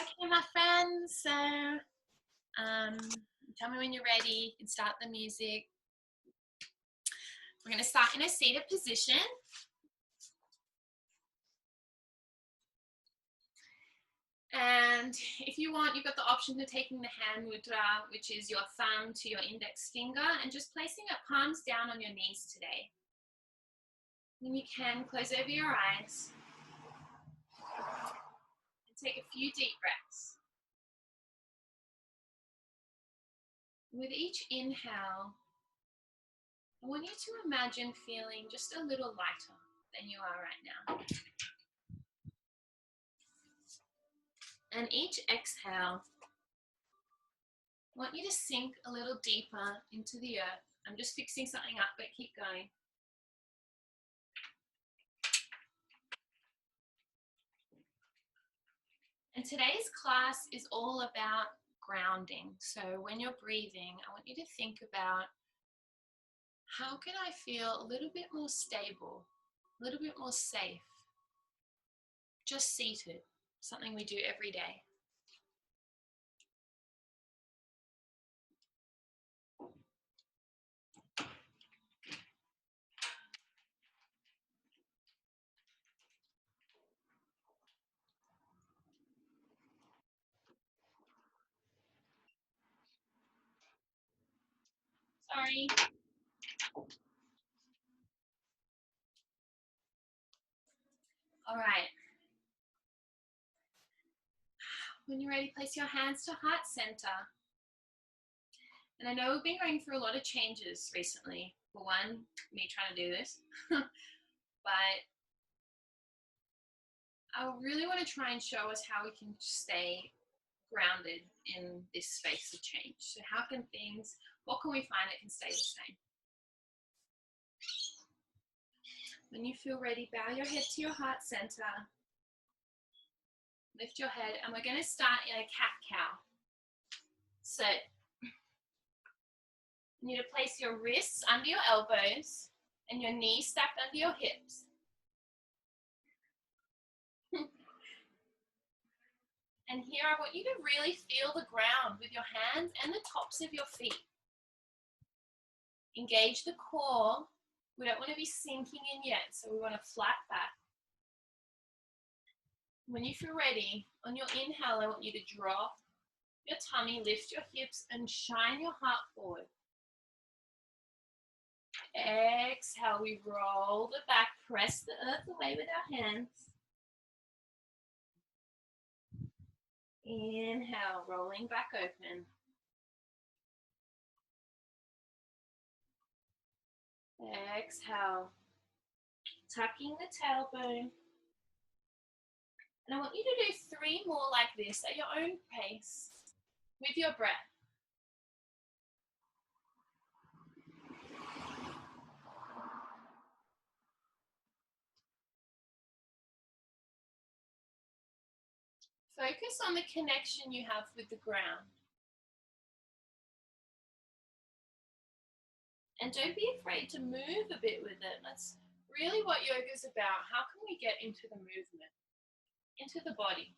Okay, my friends, so tell me when you're ready. You can start the music. We're going to start in a seated position. And if you want, you've got the option of taking the hand mudra, which is your thumb to your index finger, and just placing it palms down on your knees today. When you can, close over your eyes and take a few deep breaths. With each inhale, I want you to imagine feeling just a little lighter than you are right now. And each exhale, I want you to sink a little deeper into the earth. I'm just fixing something up, but keep going. And today's class is all about grounding. So when you're breathing, I want you to think about, how can I feel a little bit more stable, a little bit more safe, just seated, something we do every day. Sorry. All right. When you're ready, place your hands to heart center. And I know we've been going through a lot of changes recently. For one, me trying to do this. But I really want to try and show us how we can stay grounded in this space of change. So how can things, what can we find that can stay the same? When you feel ready, bow your head to your heart center. Lift your head, and we're going to start in a cat-cow. So you need to place your wrists under your elbows and your knees stacked under your hips. And here I want you to really feel the ground with your hands and the tops of your feet. Engage the core. We don't want to be sinking in yet, so we want to flat back. When you feel ready, on your inhale, I want you to drop your tummy, lift your hips, and shine your heart forward. Exhale, we roll it back, press the earth away with our hands. Inhale, rolling back open. Exhale, tucking the tailbone. And I want you to do 3 more like this at your own pace with your breath. Focus on the connection you have with the ground. And don't be afraid to move a bit with it. That's really what yoga is about. How can we get into the movement, into the body?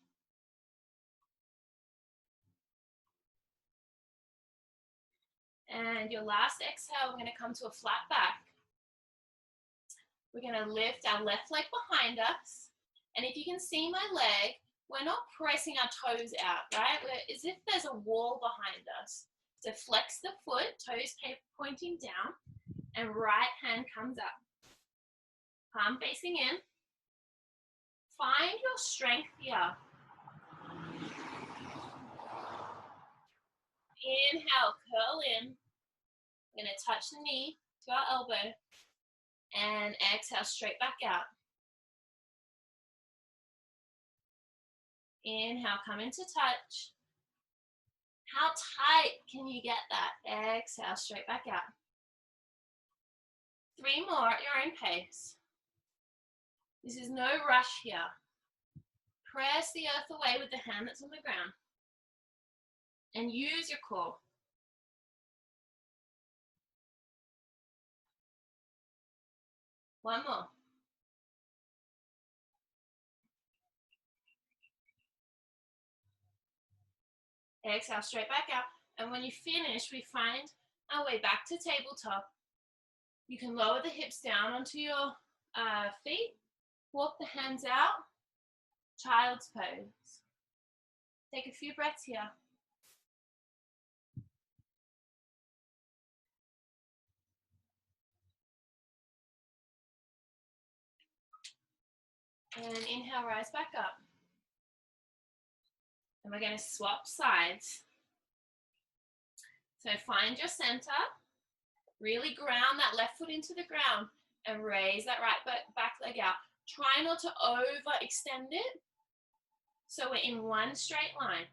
And your last exhale, we're going to come to a flat back. We're going to lift our left leg behind us. And if you can see my leg, we're not pressing our toes out, right? We're as if there's a wall behind us. So flex the foot, toes pointing down, and right hand comes up. Palm facing in. Find your strength here. Inhale, curl in. We're going to touch the knee to our elbow. And exhale, straight back out. Inhale, come into touch. How tight can you get that? Exhale, straight back out. 3 more at your own pace. This is no rush here. Press the earth away with the hand that's on the ground. And use your core. One more. Exhale, straight back out. And when you finish, we find our way back to tabletop. You can lower the hips down onto your feet, walk the hands out, child's pose. Take a few breaths here. And inhale, rise back up. And we're going to swap sides. So find your center, really ground that left foot into the ground and raise that right back leg out. Try not to overextend it, so we're in one straight line.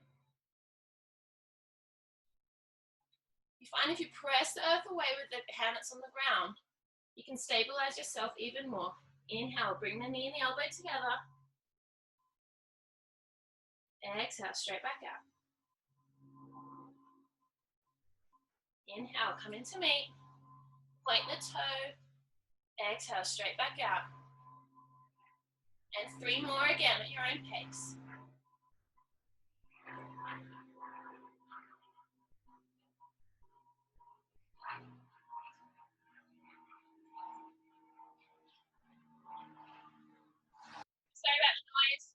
You find if you press the earth away with the hand that's on the ground, you can stabilize yourself even more. Inhale, bring the knee and the elbow together. Exhale, straight back out. Inhale, come into meet. Point the toe. Exhale, straight back out. And 3 more again at your own pace. Sorry about the noise.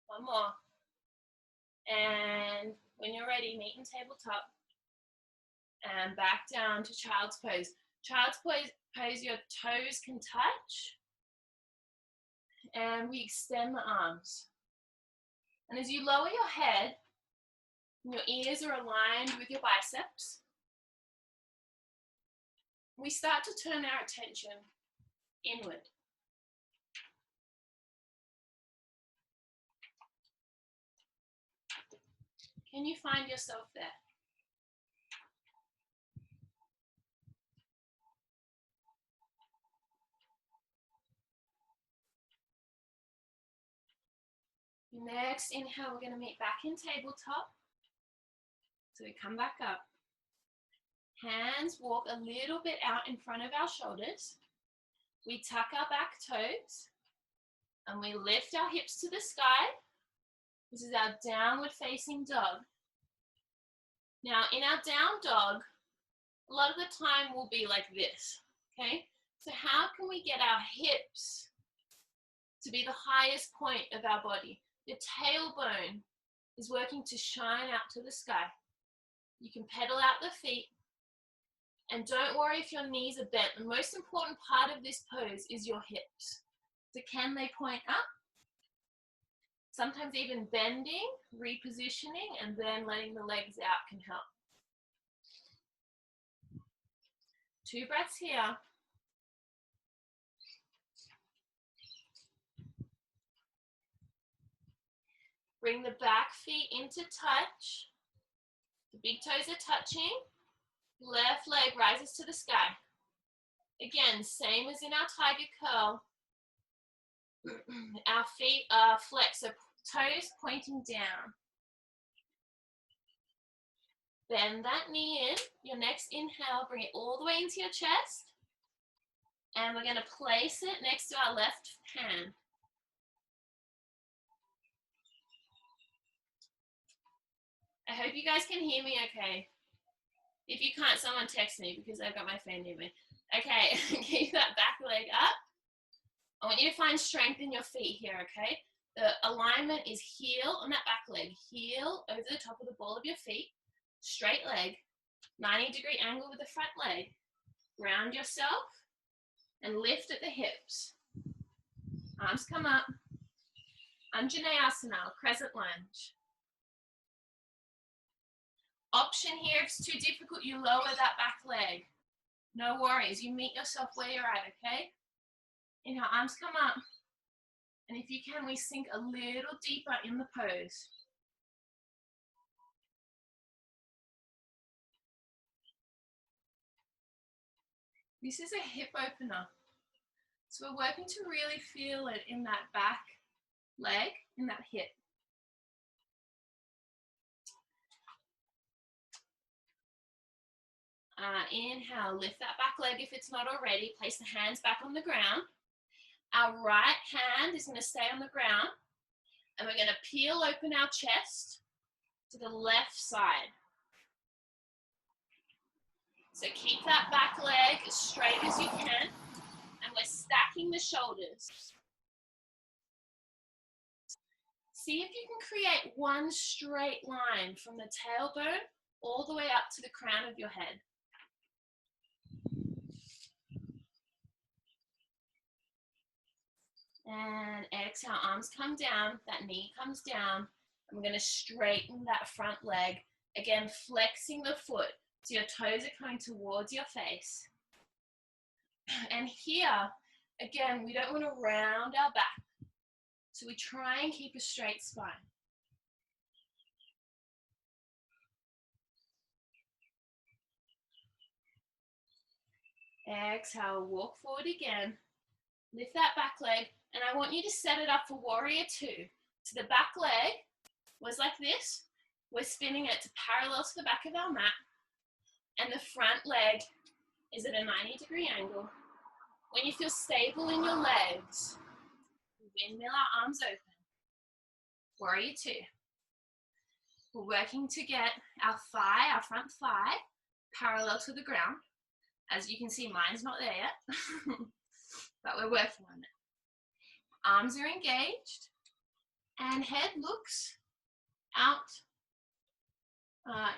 One more. And when you're ready, meet in tabletop. And back down to child's pose. Child's pose, your toes can touch. And we extend the arms. And as you lower your head, your ears are aligned with your biceps, we start to turn our attention inward. Can you find yourself there? Next inhale, we're going to meet back in tabletop. So we come back up. Hands walk a little bit out in front of our shoulders. We tuck our back toes and we lift our hips to the sky. This is our downward facing dog. Now in our down dog, a lot of the time we'll be like this, okay? So how can we get our hips to be the highest point of our body? The tailbone is working to shine out to the sky. You can pedal out the feet. And don't worry if your knees are bent. The most important part of this pose is your hips. So can they point up? Sometimes even bending, repositioning, and then letting the legs out can help. 2 breaths here. Bring the back feet into touch. The big toes are touching. Left leg rises to the sky. Again, same as in our tiger curl. Our feet are flexed, so toes pointing down. Bend that knee in. Your next inhale, bring it all the way into your chest. And we're going to place it next to our left hand. I hope you guys can hear me okay. If you can't, someone text me because I've got my fan near me. Okay, keep that back leg up. I want you to find strength in your feet here, okay? The alignment is heel on that back leg. Heel over the top of the ball of your feet. Straight leg. 90-degree angle with the front leg. Ground yourself and lift at the hips. Arms come up. Anjaneyasana, crescent lunge. Option here, if it's too difficult, you lower that back leg. No worries, you meet yourself where you're at, okay? Inhale, arms come up. And if you can, we sink a little deeper in the pose. This is a hip opener. So we're working to really feel it in that back leg, in that hip. Inhale, lift that back leg if it's not already. Place the hands back on the ground. Our right hand is going to stay on the ground. And we're going to peel open our chest to the left side. So keep that back leg as straight as you can. And we're stacking the shoulders. See if you can create one straight line from the tailbone all the way up to the crown of your head. And exhale, arms come down, that knee comes down. And we're going to straighten that front leg. Again, flexing the foot so your toes are coming towards your face. And here, again, we don't want to round our back. So we try and keep a straight spine. Exhale, walk forward again. Lift that back leg, and I want you to set it up for warrior two. So the back leg was like this. We're spinning it to parallel to the back of our mat, and the front leg is at a 90-degree angle. When you feel stable in your legs, windmill our arms open. Warrior two. We're working to get our thigh, our front thigh, parallel to the ground. As you can see, mine's not there yet, but we're working on it. Arms are engaged, and head looks out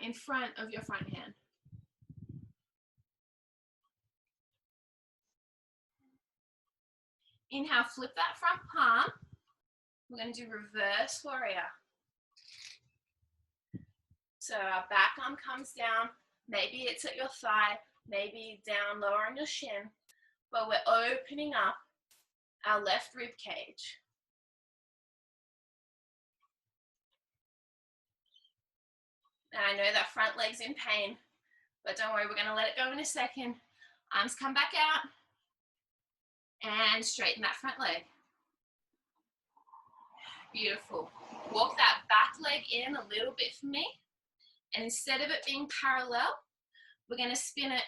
in front of your front hand. Inhale, flip that front palm. We're going to do reverse warrior. So our back arm comes down. Maybe it's at your thigh, maybe down lower on your shin, but we're opening up our left rib cage. And I know that front leg's in pain, but don't worry, we're going to let it go in a second. Arms come back out and straighten that front leg. Beautiful. Walk that back leg in a little bit for me. And instead of it being parallel, we're going to spin it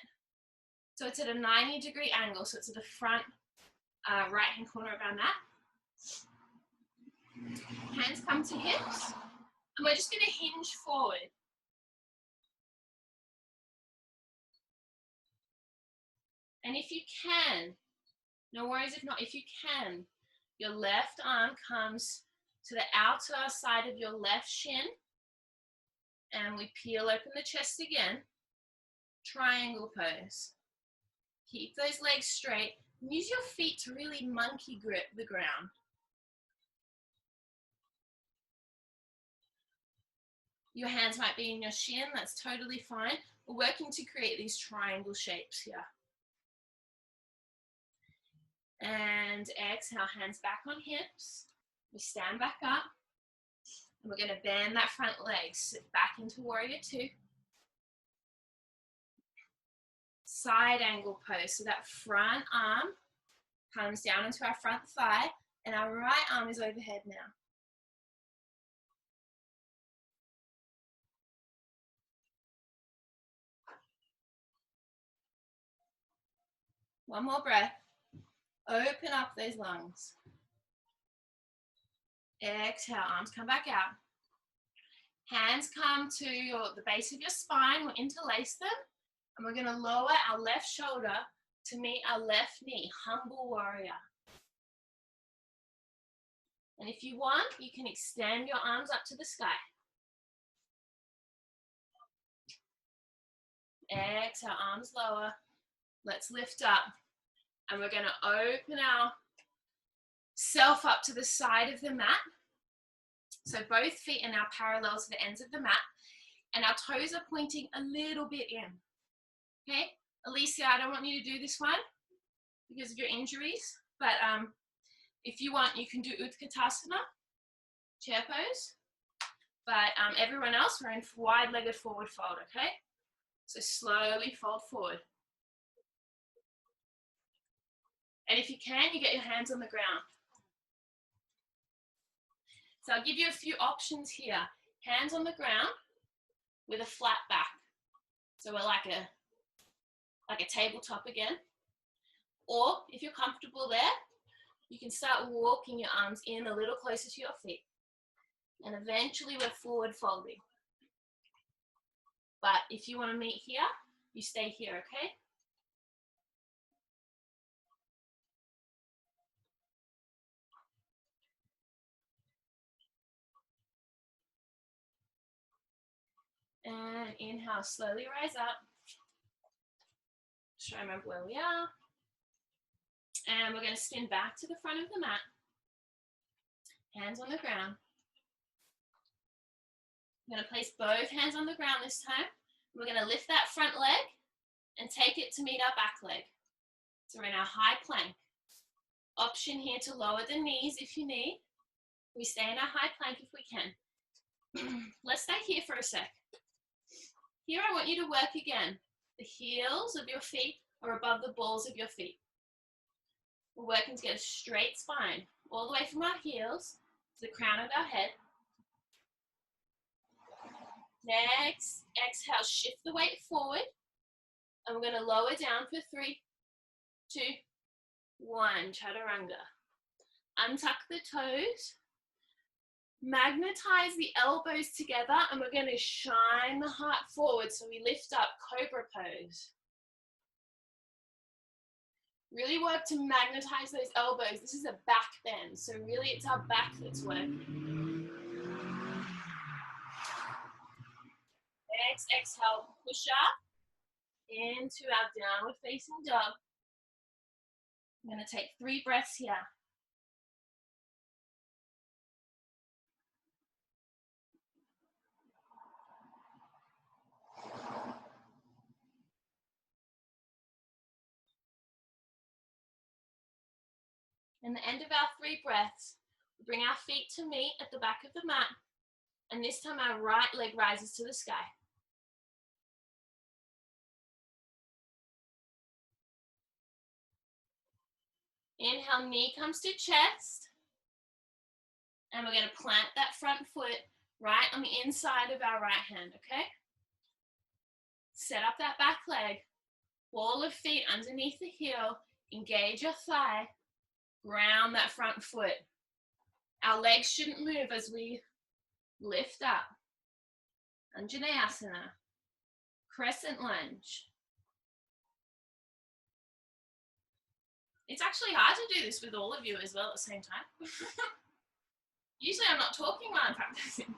so it's at a 90-degree angle. So it's at the front right-hand corner of our mat. Hands come to hips. And we're just going to hinge forward. And if you can, no worries if not, if you can, your left arm comes to the outer side of your left shin. And we peel open the chest again. Triangle pose. Keep those legs straight. Use your feet to really monkey grip the ground. Your hands might be in your shin, that's totally fine. We're working to create these triangle shapes here. And exhale, hands back on hips. We stand back up. And we're going to bend that front leg, sit back into warrior two. Side angle pose, so that front arm comes down into our front thigh, and our right arm is overhead now. One more breath. Open up those lungs. Exhale, arms come back out. Hands come to the base of your spine. We'll interlace them. And we're going to lower our left shoulder to meet our left knee. Humble warrior. And if you want, you can extend your arms up to the sky. Exhale, arms lower. Let's lift up. And we're going to open our self up to the side of the mat. So both feet are now parallel to the ends of the mat. And our toes are pointing a little bit in. Okay? Alicia, I don't want you to do this one because of your injuries. But if you want, you can do Utkatasana, chair pose. But everyone else, we're in wide-legged forward fold, okay? So slowly fold forward. And if you can, you get your hands on the ground. So I'll give you a few options here. Hands on the ground with a flat back. So we're like a like a tabletop again. Or if you're comfortable there, you can start walking your arms in a little closer to your feet. And eventually we're forward folding. But if you want to meet here, you stay here, okay? And inhale, slowly rise up. Just try to remember where we are. And we're going to spin back to the front of the mat. Hands on the ground. I'm going to place both hands on the ground this time. We're going to lift that front leg and take it to meet our back leg. So we're in our high plank. Option here to lower the knees if you need. We stay in our high plank if we can. Let's stay here for a sec. Here I want you to work again. The heels of your feet are above the balls of your feet. We're working to get a straight spine all the way from our heels to the crown of our head. Next, exhale, shift the weight forward. And we're going to lower down for 3, 2, 1. Chaturanga. Untuck the toes. Magnetize the elbows together, and we're going to shine the heart forward. So we lift up, cobra pose. Really work to magnetize those elbows. This is a back bend, so really it's our back that's working. Next, exhale, push up into our downward facing dog. I'm going to take 3 breaths here. And the end of our 3 breaths, we bring our feet to meet at the back of the mat. And this time our right leg rises to the sky. Inhale, knee comes to chest. And we're going to plant that front foot right on the inside of our right hand, okay? Set up that back leg. Ball of feet underneath the heel. Engage your thigh. Ground that front foot. Our legs shouldn't move as we lift up. Anjaneyasana. Crescent lunge. It's actually hard to do this with all of you as well at the same time. Usually I'm not talking while I'm practicing.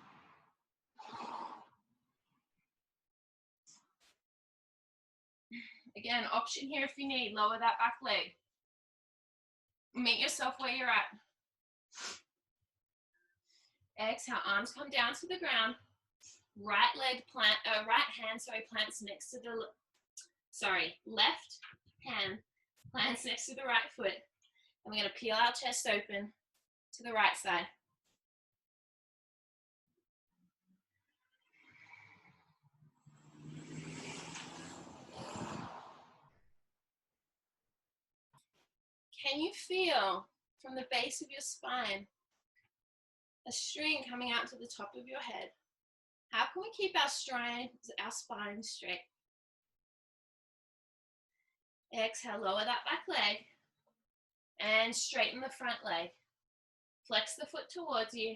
Again, option here if you need, lower that back leg. Meet yourself where you're at. Exhale, arms come down to the ground. Right leg plant, right hand, plants next to the, left hand plants next to the right foot. And we're going to peel our chest open to the right side. Can you feel from the base of your spine a string coming out to the top of your head? How can we keep our spine straight? Exhale, lower that back leg and straighten the front leg. Flex the foot towards you.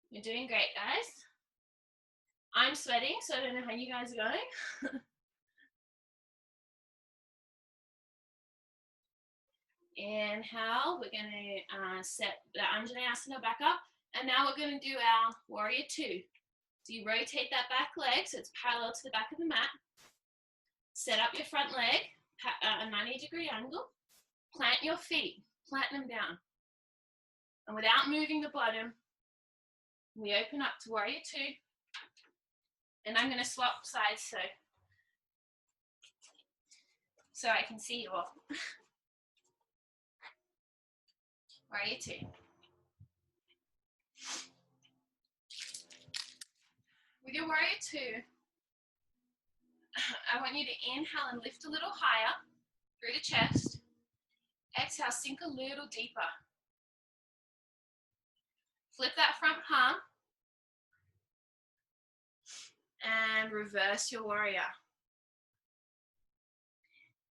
You're doing great, guys. I'm sweating, so I don't know how you guys are going. Inhale, we're going to set the Anjaneyasana back up. And now we're going to do our warrior 2. So you rotate that back leg so it's parallel to the back of the mat. Set up your front leg, a 90-degree angle. Plant your feet, plant them down. And without moving the bottom, we open up to warrior 2. And I'm going to swap sides so I can see you all. Warrior 2. With your warrior 2, I want you to inhale and lift a little higher through the chest. Exhale, sink a little deeper. Flip that front palm and reverse your warrior.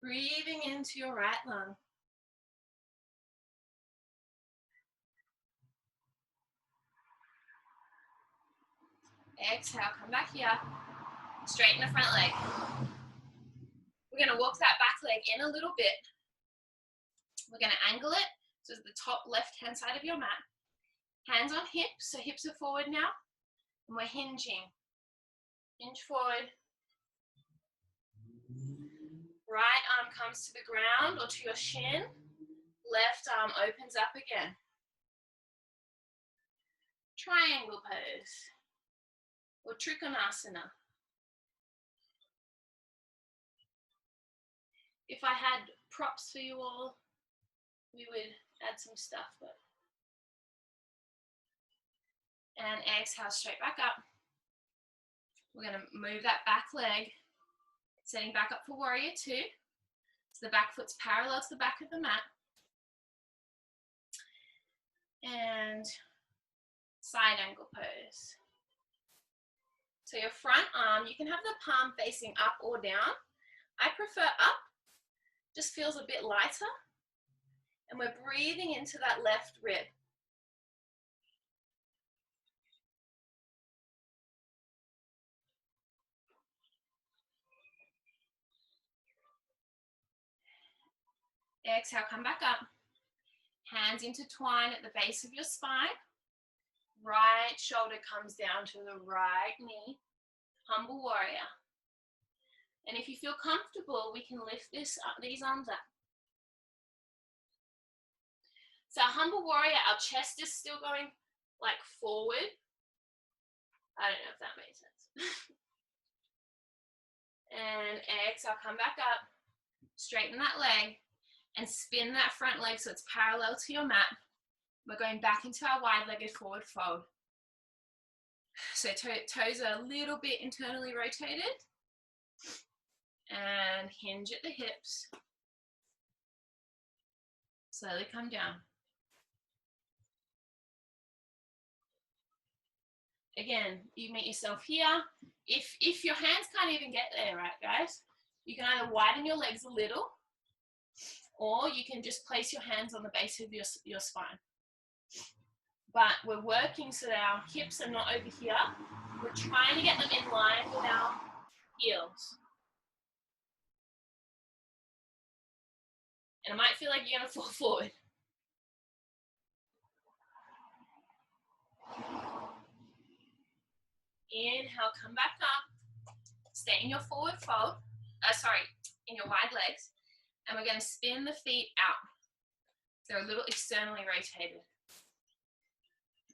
Breathing into your right lung. Exhale, come back here. Straighten the front leg. We're going to walk that back leg in a little bit. We're going to angle it so it's the top left-hand side of your mat. Hands on hips, so hips are forward now. And we're hinging. Hinge forward. Right arm comes to the ground or to your shin. Left arm opens up again. Triangle pose or Trikonasana. If I had props for you all, we would add some stuff, but. And exhale, straight back up. We're going to move that back leg, setting back up for warrior two. So the back foot's parallel to the back of the mat. And side angle pose. So your front arm, you can have the palm facing up or down. I prefer up, just feels a bit lighter. And we're breathing into that left rib. Exhale, come back up. Hands intertwine at the base of your spine. Right shoulder comes down to the right knee. Humble warrior. And if you feel comfortable, we can lift these arms up. So humble warrior, our chest is still going like forward. I don't know if that makes sense. And exhale, come back up. Straighten that leg and spin that front leg so it's parallel to your mat. We're going back into our wide-legged forward fold. So toes are a little bit internally rotated. And hinge at the hips. Slowly come down. Again, you meet yourself here. If your hands can't even get there, right, guys? You can either widen your legs a little, or you can just place your hands on the base of your spine. But we're working so that our hips are not over here. We're trying to get them in line with our heels. And it might feel like you're going to fall forward. Inhale, come back up. Stay in your forward fold. In your wide legs. And we're going to spin the feet out. They're a little externally rotated.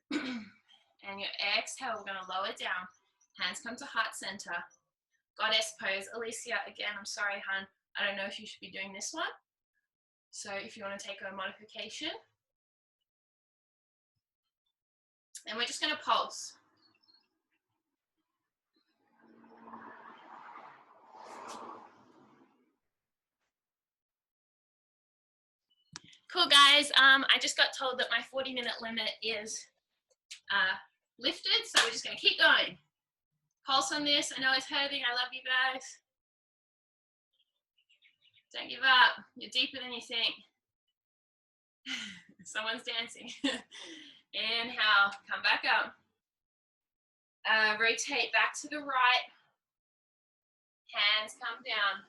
And your exhale, we're going to lower down. Hands come to heart center. Goddess pose. Alicia, again, I'm sorry, hon. I don't know if you should be doing this one. So if you want to take a modification. And we're just going to pulse. Cool, guys. I just got told that my 40-minute limit is lifted, so we're just going to keep going. Pulse on this. I know it's hurting. I love you guys. Don't give up. You're deeper than you think. Someone's dancing. Inhale, come back up. Rotate back to the right. Hands come down.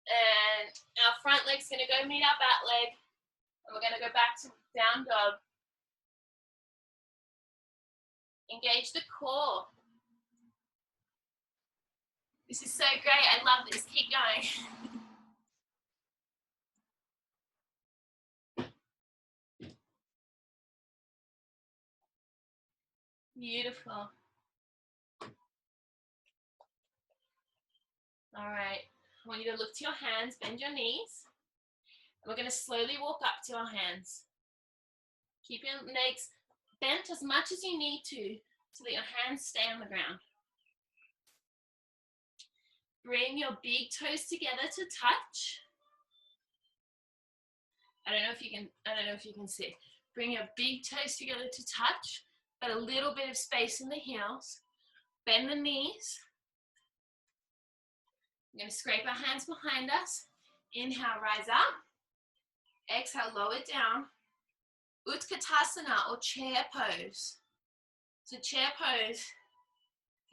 And our front leg's going to go meet our back leg. And we're going to go back to down dog. Engage the core. This is so great. I love this. Keep going. Beautiful. All right. I want you to look to your hands, bend your knees. And we're going to slowly walk up to our hands. Keep your legs bent as much as you need to so that your hands stay on the ground. Bring your big toes together to touch. I don't know if you can see. Bring your big toes together to touch, but a little bit of space in the heels. Bend the knees. We're going to scrape our hands behind us. Inhale, rise up. Exhale, lower down. Utkatasana or chair pose. So chair pose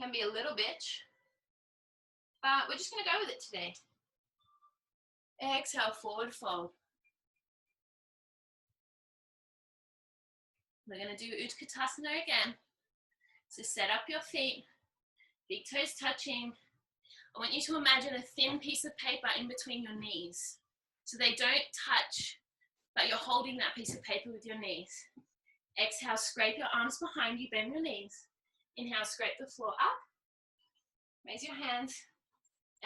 can be a little bitch, but we're just going to go with it today. Exhale, forward fold. We're going to do Utkatasana again. So set up your feet, big toes touching. I want you to imagine a thin piece of paper in between your knees. So they don't touch, but you're holding that piece of paper with your knees. Exhale, scrape your arms behind you, bend your knees. Inhale, scrape the floor up. Raise your hands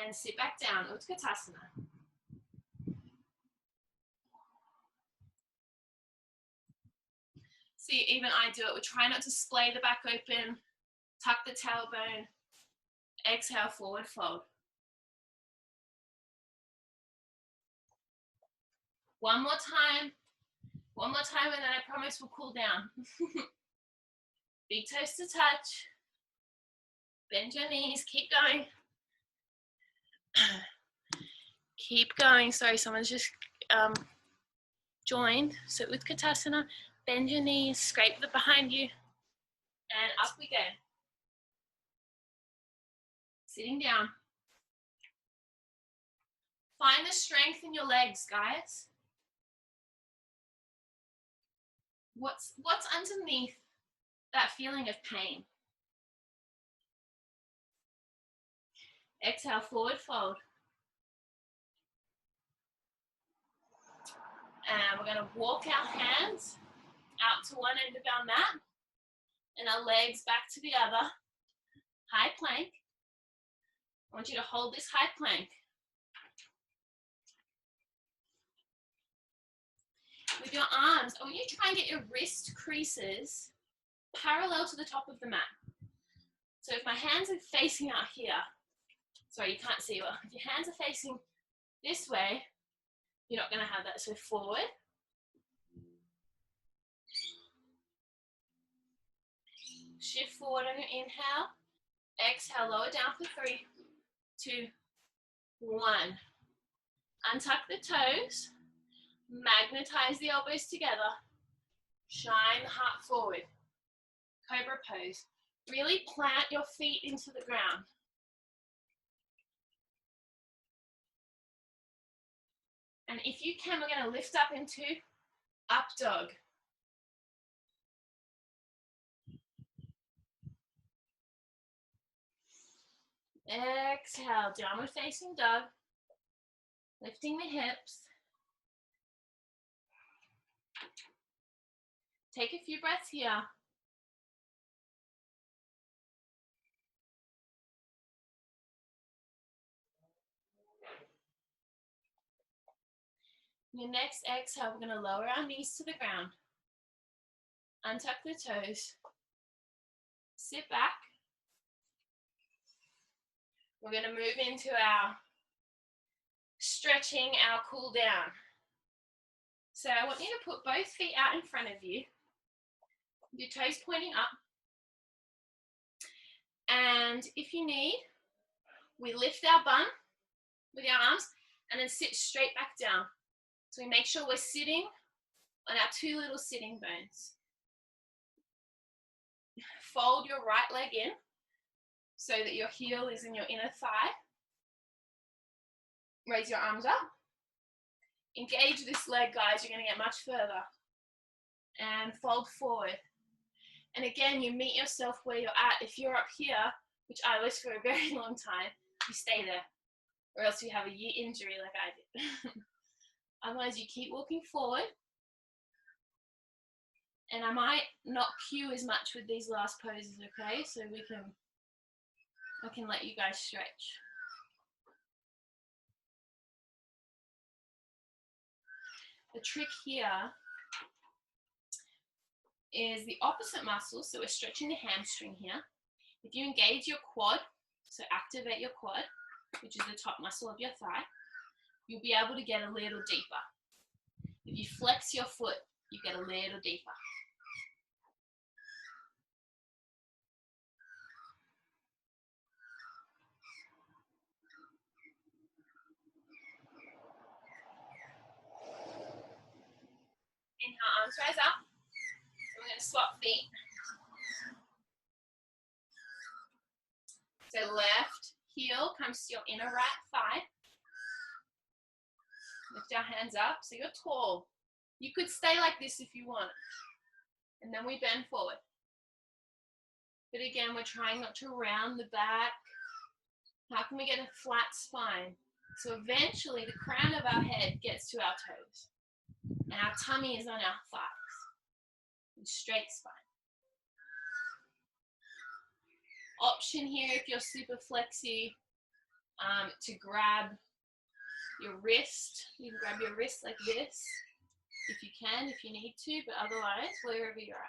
and sit back down, Utkatasana. See, even I do it. We try not to splay the back open, tuck the tailbone. Exhale, forward fold. One more time, and then I promise we'll cool down. Big toes to touch. Bend your knees, keep going. Keep going. Sorry, someone's just joined. So Utkatasana, bend your knees, scrape the behind you, and up we go. Sitting down. Find the strength in your legs, guys. What's underneath that feeling of pain? Exhale, forward fold. And we're going to walk our hands out to one end of our mat and our legs back to the other. High plank. I want you to hold this high plank. With your arms, I want you to try and get your wrist creases parallel to the top of the mat. So if my hands are facing out here, sorry, you can't see well. If your hands are facing this way, you're not going to have that. So forward. Shift forward on your inhale. Exhale, lower down for 3, 2, 1. Untuck the toes. Magnetize the elbows together. Shine the heart forward. Cobra pose. Really plant your feet into the ground. And if you can, we're going to lift up into up dog. Exhale, downward facing dog. Lifting the hips. Take a few breaths here. Your next exhale, we're going to lower our knees to the ground. Untuck the toes. Sit back. We're going to move into our stretching, our cool down. So I want you to put both feet out in front of you. Your toes pointing up. And if you need, we lift our bum with our arms and then sit straight back down. So we make sure we're sitting on our 2 little sitting bones. Fold your right leg in so that your heel is in your inner thigh. Raise your arms up. Engage this leg, guys. You're going to get much further. And fold forward. And again, you meet yourself where you're at. If you're up here, which I was for a very long time, you stay there. Or else you have a year injury like I did. Otherwise, you keep walking forward. And I might not cue as much with these last poses, okay? So I can let you guys stretch. The trick here is the opposite muscle, so we're stretching the hamstring here. If you engage your quad, so activate your quad, which is the top muscle of your thigh, you'll be able to get a little deeper. If you flex your foot, you get a little deeper. arms rise up. We're going to swap feet. So left heel comes to your inner right thigh. Lift our hands up so you're tall. You could stay like this if you want. And then we bend forward. But again, we're trying not to round the back. How can we get a flat spine? So eventually the crown of our head gets to our toes. And our tummy is on our thighs. And straight spine. Option here if you're super flexy to grab your wrist. You can grab your wrist like this if you can, if you need to, but otherwise wherever you're at.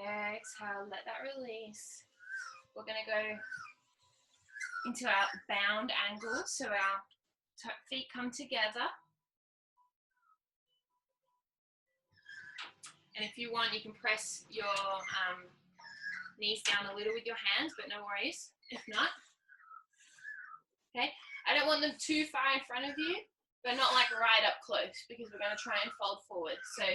Exhale, let that release. We're going to go into our bound angle, so our feet come together. And if you want, you can press your knees down a little with your hands, but no worries if not. Okay, I don't want them too far in front of you, but not like right up close, because we're going to try and fold forward. So,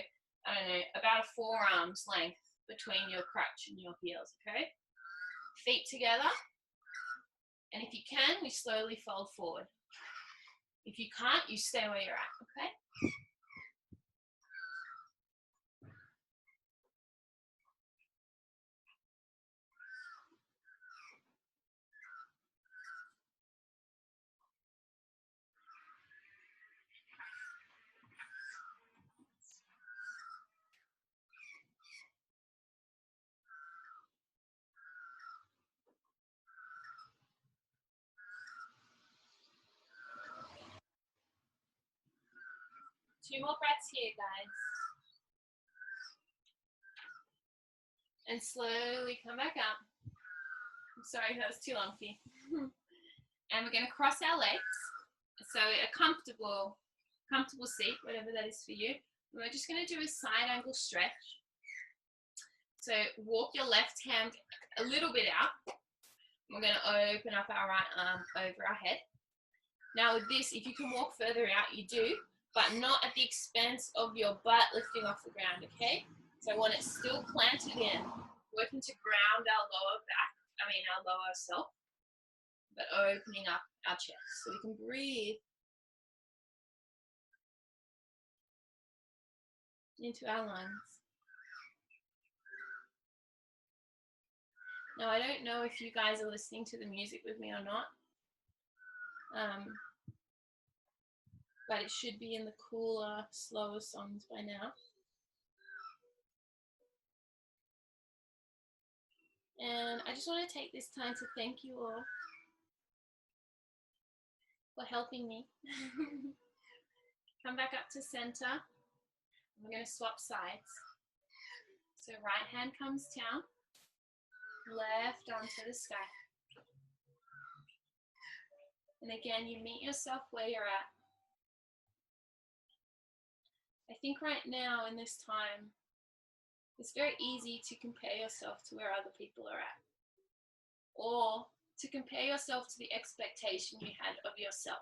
I don't know, about a forearm's length between your crutch and your heels, okay? Feet together. And if you can, we slowly fold forward. If you can't, you stay where you're at, okay? Two more breaths here, guys. And slowly come back up. I'm sorry, that was too long for you. And we're going to cross our legs. So a comfortable seat, whatever that is for you. And we're just going to do a side angle stretch. So walk your left hand a little bit out. We're going to open up our right arm over our head. Now with this, if you can walk further out, you do, but not at the expense of your butt lifting off the ground, okay? So I want it still planted in, working to ground our our lower self, but opening up our chest so we can breathe into our lungs. Now, I don't know if you guys are listening to the music with me or not, but it should be in the cooler, slower songs by now. And I just want to take this time to thank you all for helping me. Come back up to center. We're going to swap sides. So right hand comes down, left arm to the sky. And again, you meet yourself where you're at. I think right now in this time, it's very easy to compare yourself to where other people are at, or to compare yourself to the expectation you had of yourself.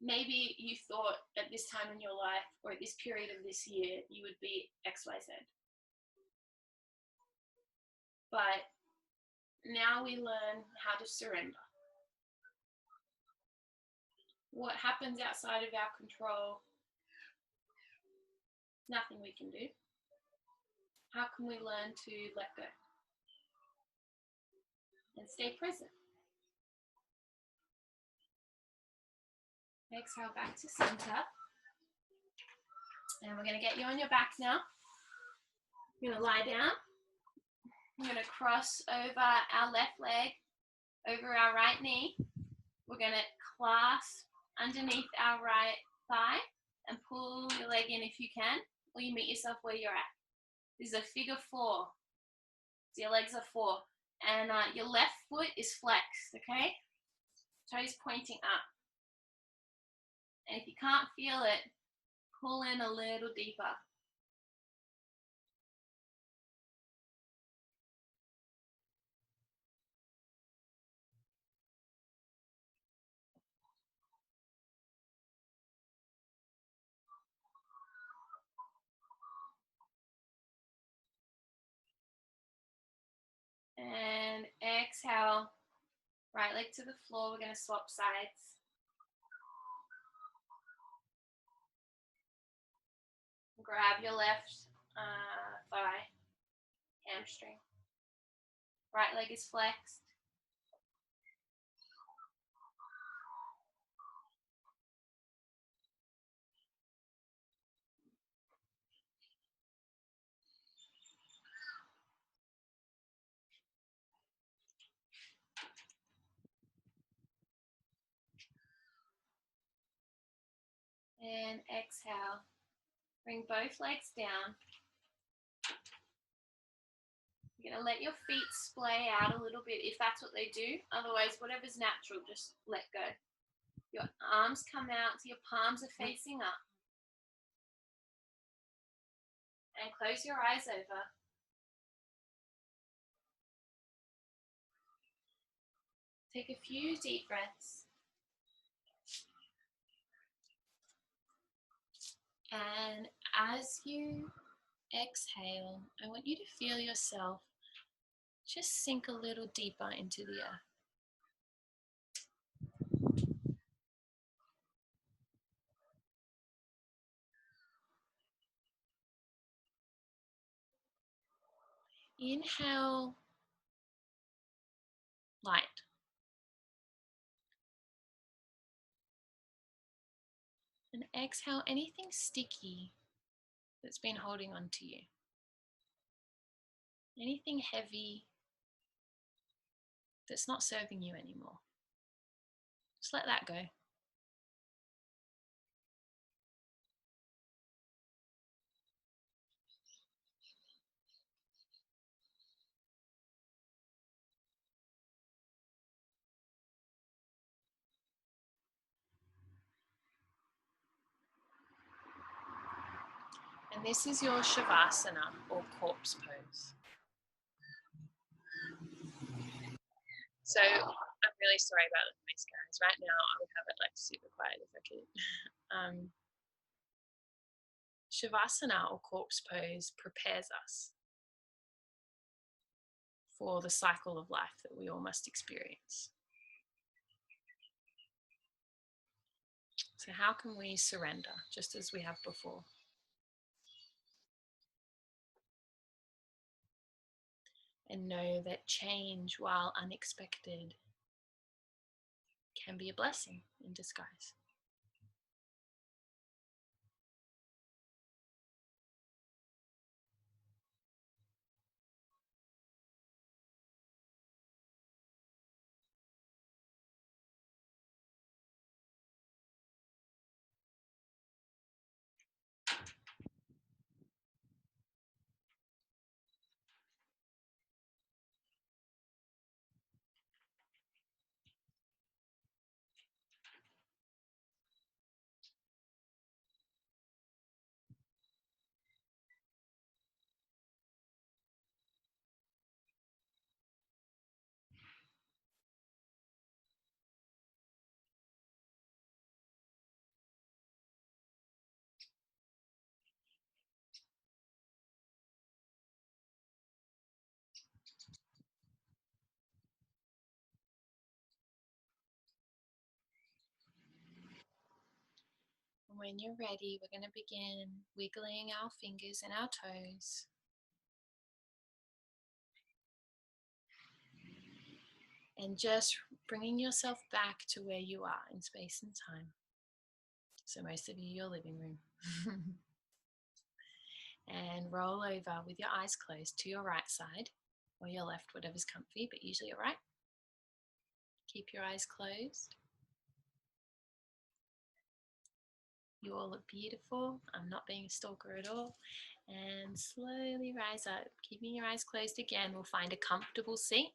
Maybe you thought at this time in your life, or at this period of this year, you would be XYZ. But now we learn how to surrender. What happens outside of our control, nothing we can do. How can we learn to let go and stay present? Exhale back to center. And we're going to get you on your back now. You're going to lie down. We're going to cross over our left leg over our right knee. We're going to clasp underneath our right thigh and pull your leg in if you can, or you meet yourself where you're at. This is a figure 4. So your legs are 4. And your left foot is flexed, okay? Toes pointing up. And if you can't feel it, pull in a little deeper. And exhale, right leg to the floor. We're going to swap sides. Grab your left thigh, hamstring. Right leg is flexed. And exhale. Bring both legs down. You're going to let your feet splay out a little bit if that's what they do. Otherwise, whatever's natural, just let go. Your arms come out so your palms are facing up. And close your eyes over. Take a few deep breaths. And as you exhale, I want you to feel yourself just sink a little deeper into the earth. Inhale light. And exhale anything sticky that's been holding on to you. Anything heavy that's not serving you anymore. Just let that go. And this is your Shavasana or corpse pose. So I'm really sorry about the noise, guys. Right now I would have it like super quiet if I could. Shavasana or corpse pose prepares us for the cycle of life that we all must experience. So how can we surrender just as we have before? And know that change, while unexpected, can be a blessing in disguise. When you're ready, we're going to begin wiggling our fingers and our toes. And just bringing yourself back to where you are in space and time. So most of you, your living room. And roll over with your eyes closed to your right side or your left, whatever's comfy, but usually your right. Keep your eyes closed. You all look beautiful. I'm not being a stalker at all. And slowly rise up. Keeping your eyes closed again, we'll find a comfortable seat.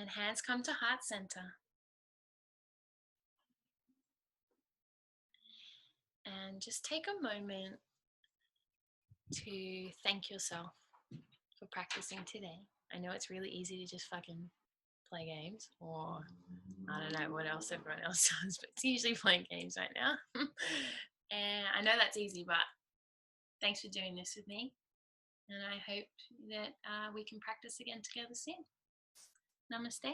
And hands come to heart center. And just take a moment to thank yourself for practicing today. I know it's really easy to just fucking play games, or I don't know what else everyone else does, but it's usually playing games right now. And I know that's easy, but thanks for doing this with me. And I hope that we can practice again together soon. Namaste.